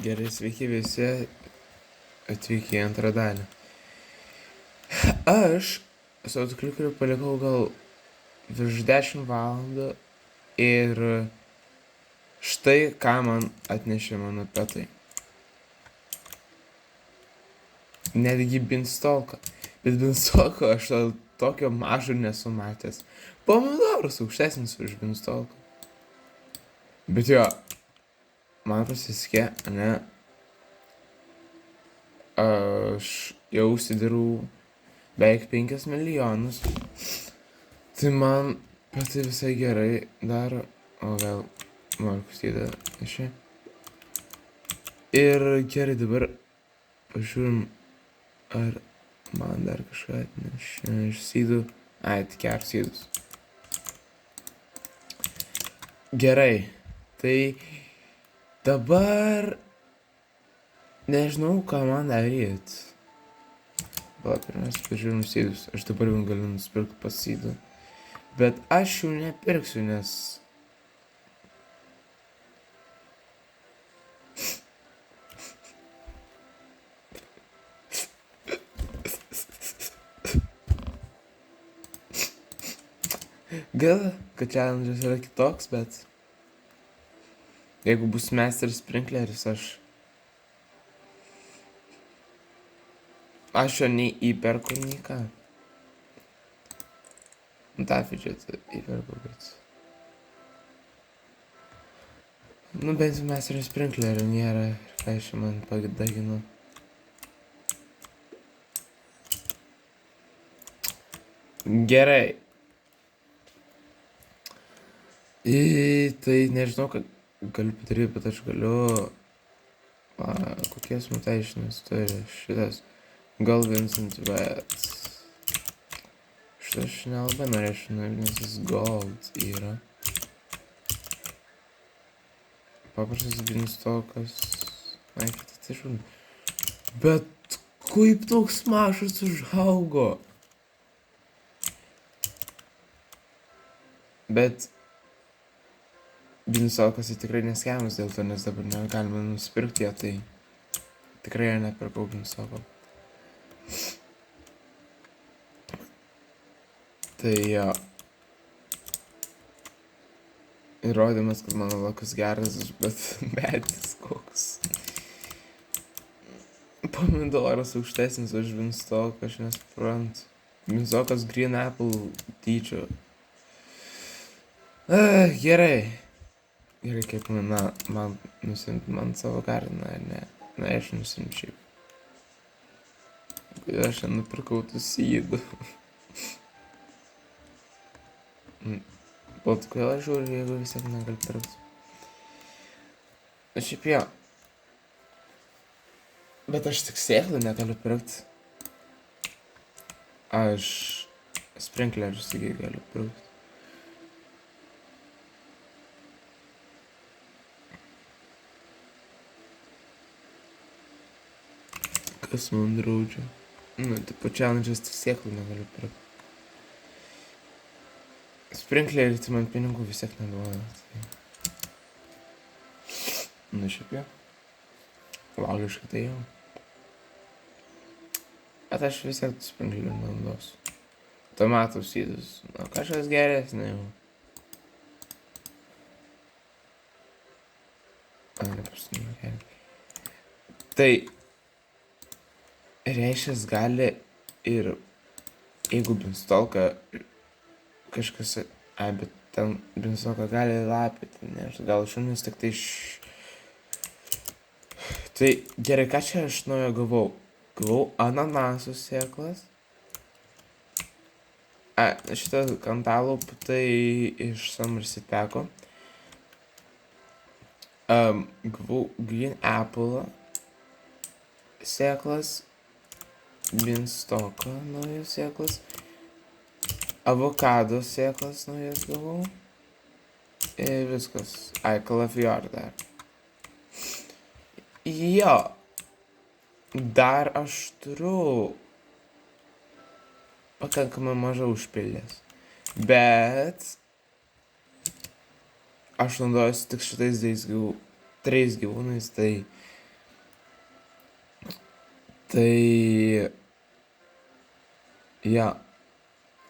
Gerai, sveiki visi atvykę į antrą dalį. Aš su autoklikeriu palikau gal virš 10 valandų ir štai ką man atnešė mano petai. Netgi Beanstalką. Bet Beanstalko aš tokio mažo nesu matęs. Pomidorus aukštesnis už Beanstalką. Bet jo, man pasisekė, ne? Aš jau užsidirau beveik 5 milijonus. Tai man pati visai gerai daro. O gal Markus įda išė. Ir gerai, dabar pažiūrim, ar man dar kažką atnešė iš sydų. Ai, tik 4 sydus. Gerai, tai dabar nežinau, ką man daryt. Pala, pirmiausia, pažiūrim sydus. Aš dabar jau galiu nusipirkti pas sydų. Bet aš jų nepirksiu, nes... Gal, kad challenge'as yra kitoks, bet... Jeigu bus Master Sprinkleris, aš jo nei įperku, nei ką. tą fidžetą įperku, bet... Nu, bent jau Master Sprinklerio nėra ir ką iš man padagino. Gerai. Tai nežinau, ką galiu padaryti, bet aš galiu... Kokias mutationas turi šitas Gal Vincent Vet. Šitą aš nelabai norėčiau, nes jis Gold yra. Paprastas Beanstalkas. Ai, tai žinau. Bet kaip toks mažas užaugo? Bet Beanstalkas tai tikrai neskemas dėl to, nes dabar negalima nusipirkti ją, tai tikrai ją nepirkau Beanstalko. Tai jo. Įrodymas, kad mano lakas geras, bet medis koks. Pomidoras aukštesnis už Beanstalką, aš nesuprantu. Beanstalkas Green Apple dydžio. Gerai. Gerai, kaip man nusimti man savo gardiną, ar ne? Na, aš nusimti šiaip. Kodėl aš nupirkau tų sydų? Bet kodėl aš žiūriu, jeigu vis tiek negaliu pirkti? Šiaip jo. Bet aš tik sėklų negaliu pirkti. Aš sprinklerius tik galiu pirkti. Kas man draudžia? Nu, tipo challenge'as tik sėklų negaliu pirkti. Sprinklerį tai man pinigų vis tiek neduoda. Tai... Nu, šiaip jau. Logiškai tai jau. Bet aš vis tiek sprinklerį naudosiu. Tomatų sydus. Nu, kažkas geresnė jau. Nepasinau gerai. Tai... Reiškias gali ir jeigu Beanstalką kažkas, bet ten Beanstalką gali lapyti, nežinau, gal šunis tik tai Tai gerai, ką čia aš naujo gavau? Gavau ananasų sėklas. Šitą kantalupą tai iš Somerset Packo. Gavau Green Apple sėklas. Beanstalko naujas sėklas. Avokado sėklas naujas gavau. Ir viskas. Kalafior dar. Jo. Dar aš turiu pakankamai mažai užpildęs. Bet aš naudojuosi tik šitais 3 gyvūnais, tai Tai... Ja.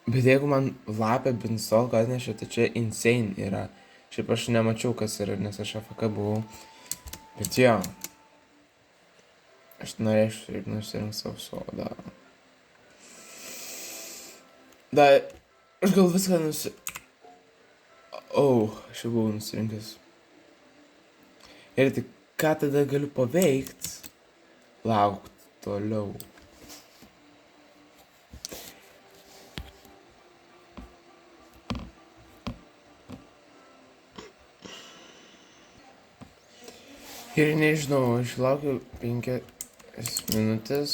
Bet jeigu man lapė Binstalką atnešė, tai čia insane yra. Šiaip aš nemačiau, kas yra, nes aš AFK buvau. Bet jo. Aš norėčiau ir nusirinkti savo sodą. Da, aš gal viską aš jau buvau nusirinkęs. Ir tik ką tada galiu paveikti? Laukti toliau. Ir nežinau, aš laukiu 5 minutės.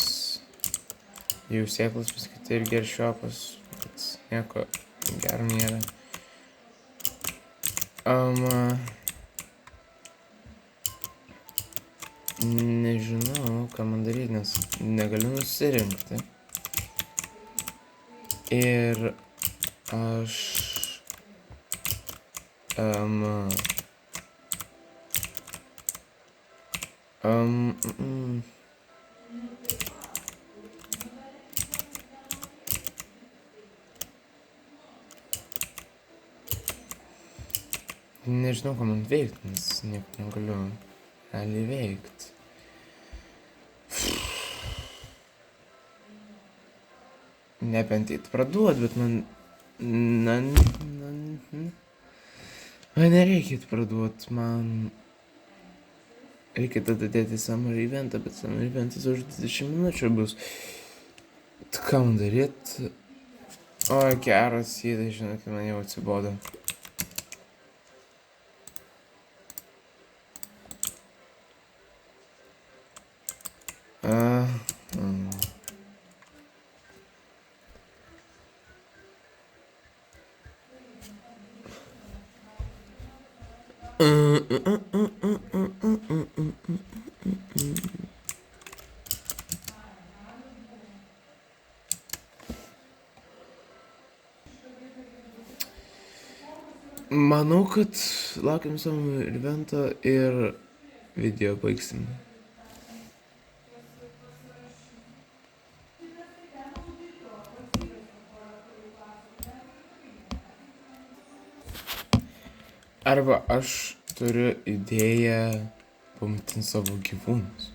Jau sėklas paskaitė ir geršiopas, bet nieko gero nėra. Nežinau, ką man daryti, nes negaliu nusirinkti. Ir aš... Nežinau, ką man veikti, nes nieko negaliu realiai veikti. Nebent eit praduot, bet man nereikia eit praduot, man reikia tada dėti summer eventą, bet summer eventas už 20 minučių bus. Tai ką man daryt? O, geras įdai, žinokit, man jau atsibodo. Manau, kad laukiam savo eventą ir video baigsim. Arba aš turiu idėją pamatinti savo gyvūnus.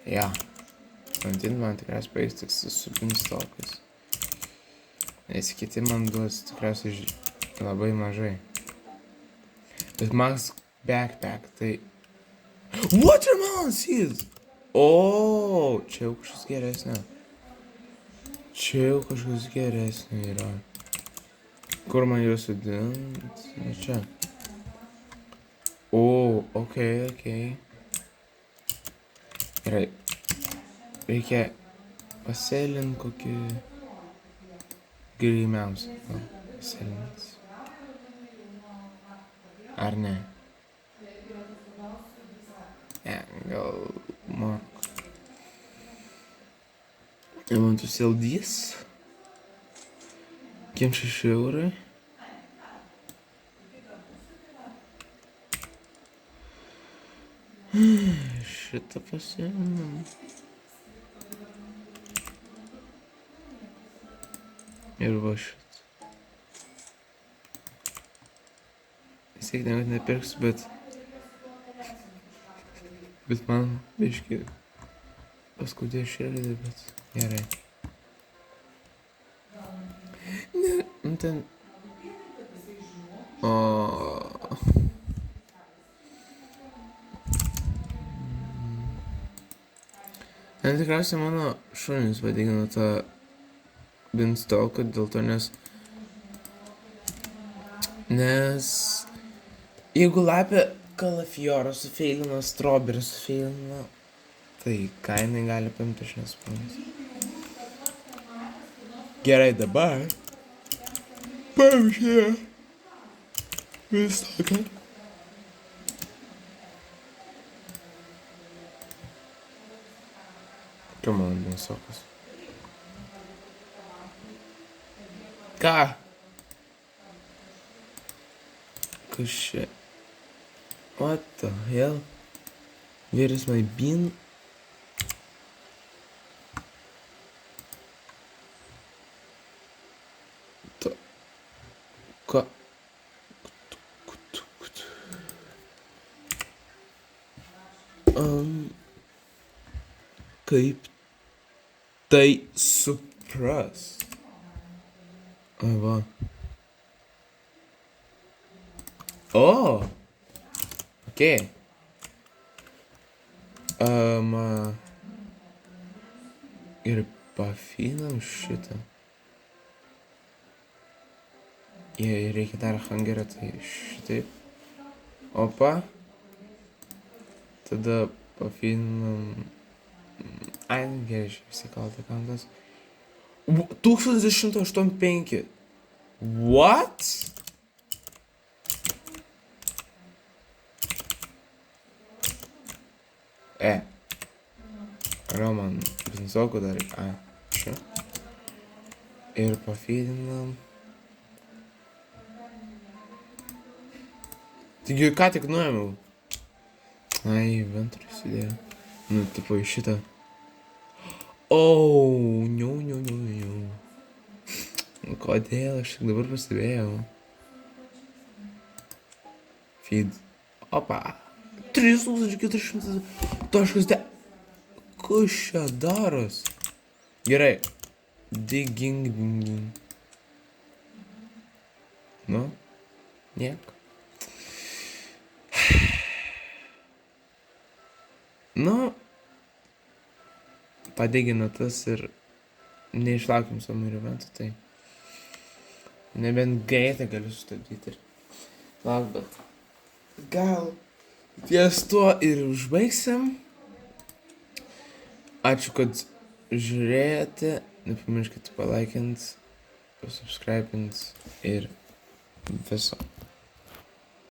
Ja. Pamatinti man tikriausiai pavyks tik su Binstalkais. Nes kiti man duos tikriausiai labai mažai. Bet Max backpack, tai... Watermelon seeds! O, čia jau kažkas geresnio. Čia jau kažkas geresnio yra. Kur man juos sudint? Čia. O, okei. Gerai. Reikia pasėlinti kokį grymiausią. Pasėlinti. Ar ne? Ne, gal mork. Ir man tu saldys. Kiem 6 eurai. Šitą pasiėmėm. Ir va šitą. Įsiekinę, kad nepirksiu, bet man biški paskudė širdį, bet gerai. Ne, ten... O... Ten tikriausiai mano šunys vadina tą Binstalką dėl to, nes jeigu lapė kalafiorą sufeilino, strawberry sufeilino, tai ką jinai gali paimti, aš nesuprantu. Gerai, dabar pavyzdžiui Binstalką. Come on, Binstalkas. Ką? Kas čia? What the hell? Where is my bean? Kaip tai supras? Ai va. O! Ok. Ir pafinam šitą. Jei reikia dar hangerio, tai šitaip. Opa. Tada pafinam. Ai, gerai, išsikalta kantas. 1185. What? Roman, biznesokų dar. Ai, čia. Ir pafidinam. Taigi, ką tik nuėmiau. Ai, inventorių sudėjau. Nu, tipo, į šitą. Niu. Kodėl aš tik dabar pastebėjau? Feed. Opa. 3400 taškas de... Kas čia daros? Gerai. Digging. Nu? Niek. Nu. Padegina tas ir neišlaukim summer eventų, tai nebent greitai galiu sustabdyti ir lauk, bet gal ties tuo ir užbaigsim. Ačiū, kad žiūrėjote, nepamirškite palaikint, pasubscribint ir viso.